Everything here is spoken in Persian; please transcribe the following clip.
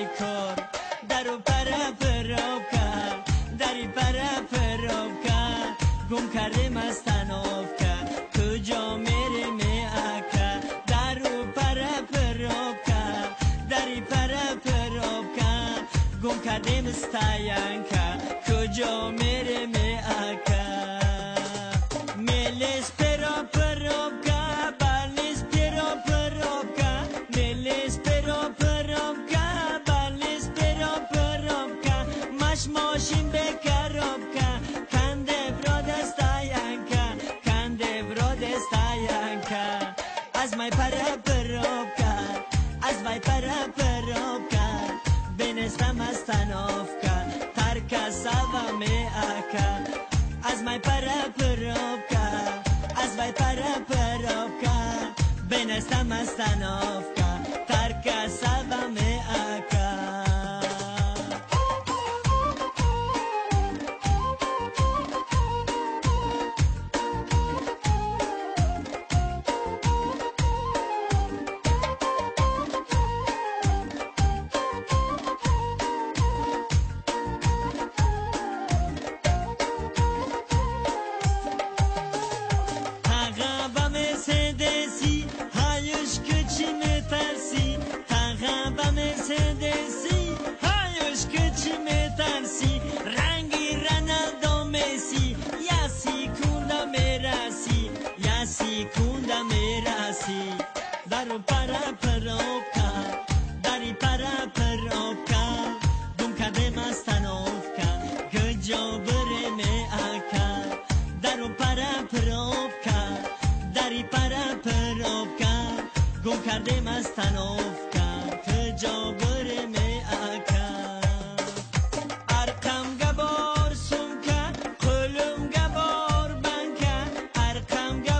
ای کار درو پره پروکا دری پره پروکا گم کرده مستنوکا کجا میره می اکا درو پره پروکا دری پره پروکا گم کرده مستاینکا کجا میره می اکا میلیس پرو پروکا بالنیس پرو پروکا میلیس پرو پروکا بالنیس پرو پروکا مش ماشین بکروکا کنده برو دستاینکا کنده برو دستاینکا از مای پره پروکا از مای پره پروکا بنستم استنوفکا ترکا سوا می اکا از مای پره پروکا از مای پره پروکا بنستم استنوفکا ترکا سوا می اکا مرسدسی هایوش که چی میترسی رنگی رنالدو میسی یا سیکوندا میرسی یا سیکوندا میرسی درو پرا پروکا دری پرا پروکا گم کرده مستنوفکا گجا بره می اکا درو پرا پروکا دری پرا پروکا گم کرده مستنوفکا کجا بره می